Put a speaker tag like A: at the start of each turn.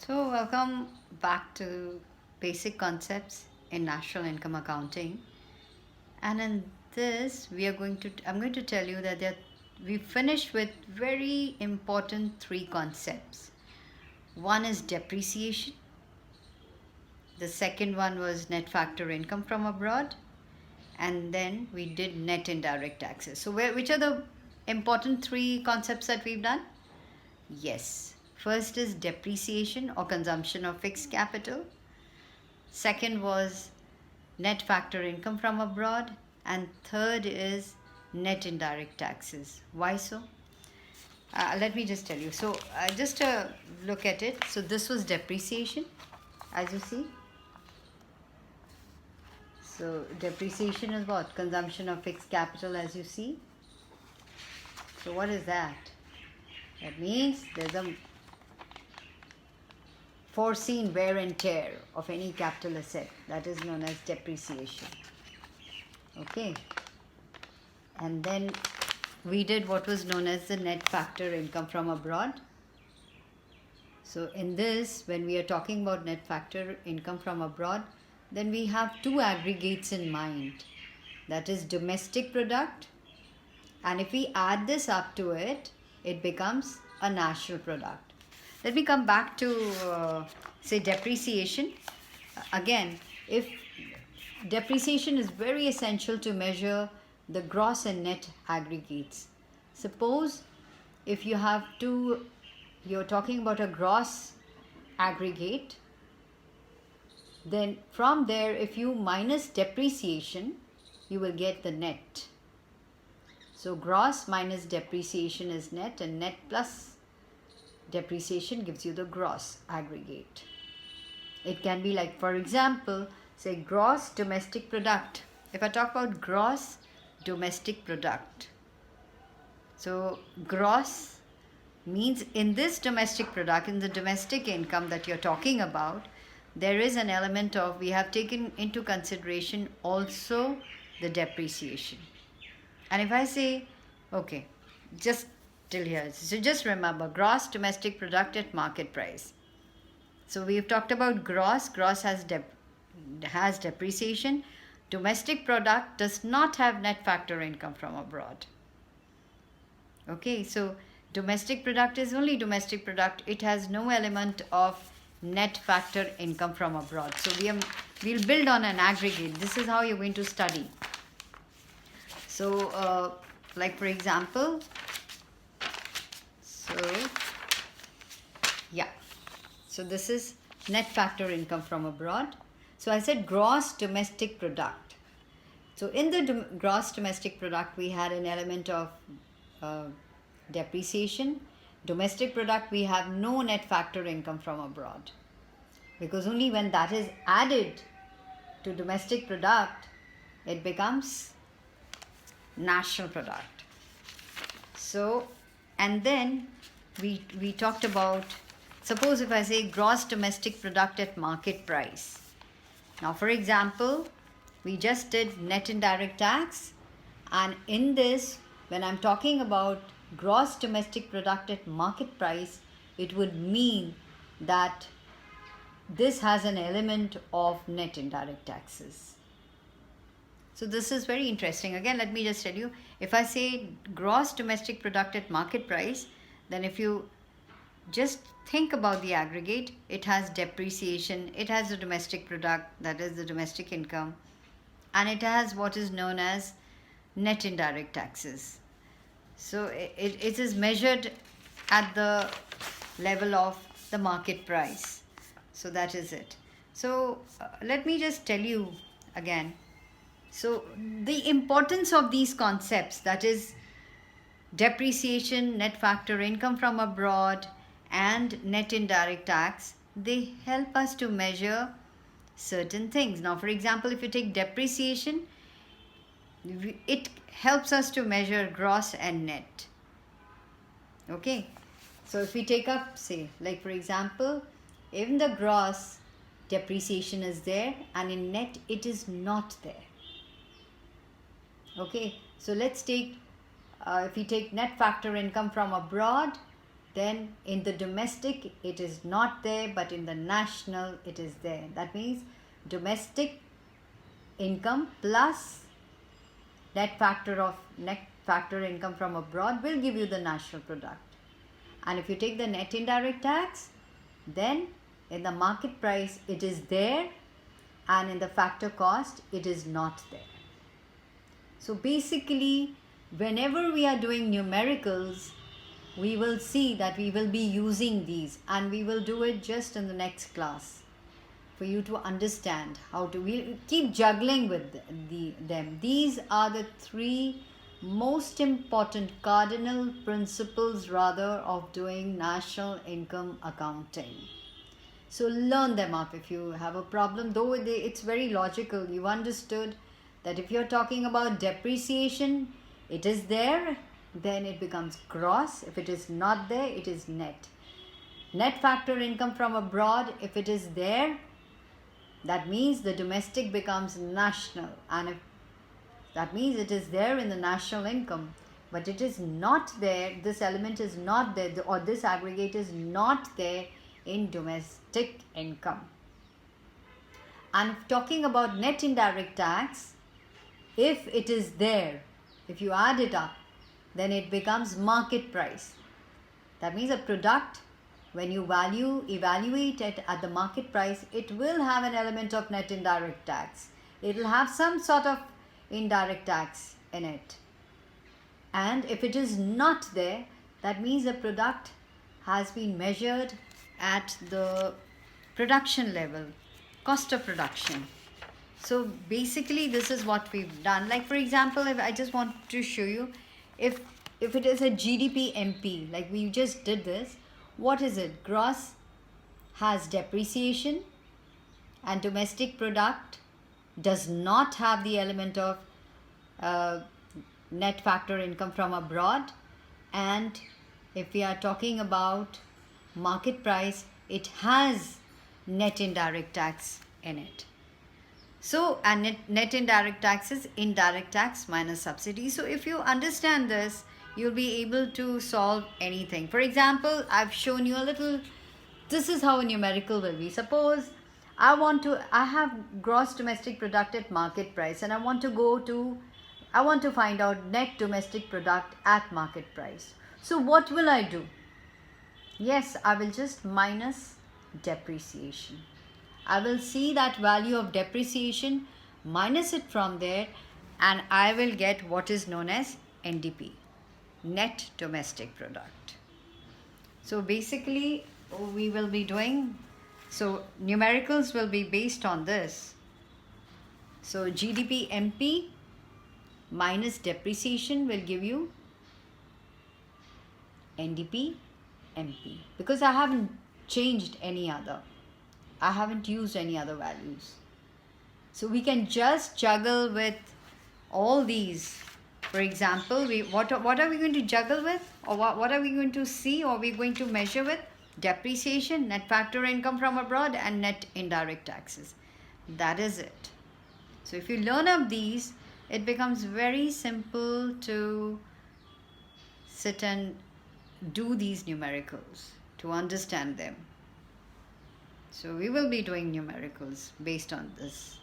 A: So, welcome back to Basic Concepts in National Income Accounting. And in this, I'm going to tell you that we finished with very important three concepts. One is depreciation. The second one was net factor income from abroad. And then we did net indirect taxes. So, which are the important three concepts that we've done? Yes. First is depreciation or consumption of fixed capital. Second was net factor income from abroad. And third is net indirect taxes. Why so? Let me just tell you. So, just look at it. So, this was depreciation, as you see. So, depreciation is what? Consumption of fixed capital, as you see. So, what is that? That means there's a foreseen wear and tear of any capital asset, that is known as depreciation. Okay. And then we did what was known as the net factor income from abroad. So in this, when we are talking about net factor income from abroad, then we have two aggregates in mind. That is domestic product, and if we add this up to it, it becomes a national product. Let me come back to say depreciation. Again, if depreciation is very essential to measure the gross and net aggregates. Suppose if you have you're talking about a gross aggregate, then from there, if you minus depreciation, you will get the net. So gross minus depreciation is net, and net plus depreciation gives you the gross aggregate. It can be like, for example, say gross domestic product. If I talk about gross domestic product, so gross means in this domestic product, in the domestic income that you're talking about, there is an element of, we have taken into consideration also the depreciation. And if I say, okay, just till here, so just remember gross domestic product at market price. So we've talked about gross has depreciation. Domestic product does not have net factor income from abroad. Okay, so domestic product is only domestic product. It has no element of net factor income from abroad. So we'll build on an aggregate. This is how you're going to study. So like for example, so this is net factor income from abroad. So I said gross domestic product. So in the gross domestic product, we had an element of depreciation. Domestic product, we have no net factor income from abroad, because only when that is added to domestic product, it becomes national product. So, and then we talked about, suppose if I say gross domestic product at market price. Now, for example, we just did net indirect tax, and in this, when I'm talking about gross domestic product at market price, it would mean that this has an element of net indirect taxes. So this is very interesting. Again, let me just tell you, if I say gross domestic product at market price, then if you just think about the aggregate, it has depreciation, it has the domestic product, that is the domestic income, and it has what is known as net indirect taxes. So it is measured at the level of the market price. So that is it. So let me just tell you again. So the importance of these concepts, that is depreciation, net factor income from abroad, and net indirect tax, they help us to measure certain things. Now, for example, if you take depreciation, it helps us to measure gross and net. Okay, so if we take up, say, like for example, even the gross depreciation is there, and in net it is not there. Okay, so let's take if we take net factor income from abroad, then in the domestic it is not there, but in the national it is there. That means domestic income plus net factor income from abroad will give you the national product. And if you take the net indirect tax, then in the market price it is there, and in the factor cost it is not there. So basically, whenever we are doing numericals, we will see that we will be using these, and we will do it just in the next class for you to understand how to. We keep juggling with them. These are the three most important cardinal principles rather of doing national income accounting. So learn them up if you have a problem, though it's very logical. You understood that if you're talking about depreciation, it is there, then it becomes gross. If it is not there, it is net. Net factor income from abroad, if it is there, that means the domestic becomes national, and if that means it is there in the national income, but it is not there, this element is not there, or this aggregate is not there in domestic income. And talking about net indirect tax, if it is there, if you add it up, then it becomes market price. That means a product, when you evaluate it at the market price, it will have an element of net indirect tax. It will have some sort of indirect tax in it. And if it is not there, that means the product has been measured at the production level, cost of production. So basically this is what we've done. Like for example, if I just want to show you, if it is a GDP MP, like we just did this, what is it? Gross has depreciation, and domestic product does not have the element of net factor income from abroad. And if we are talking about market price, it has net indirect tax in it. So, and net indirect tax is indirect tax minus subsidy. So if you understand this, you'll be able to solve anything. For example, I've shown you a little, this is how a numerical will be. Suppose I have gross domestic product at market price, and I want to find out net domestic product at market price. So what will I do? Yes, I will just minus depreciation. I will see that value of depreciation, minus it from there, and I will get what is known as NDP, net domestic product. So basically we will be doing, so numericals will be based on this. So GDP MP minus depreciation will give you NDP MP, because I haven't changed any other. I haven't used any other values. So we can just juggle with all these. For example, what are we going to juggle with, or what are we going to see, or we're going to measure with? Depreciation, net factor income from abroad, and net indirect taxes. That is it. So if you learn of these, it becomes very simple to sit and do these numericals, to understand them. So we will be doing numericals based on this.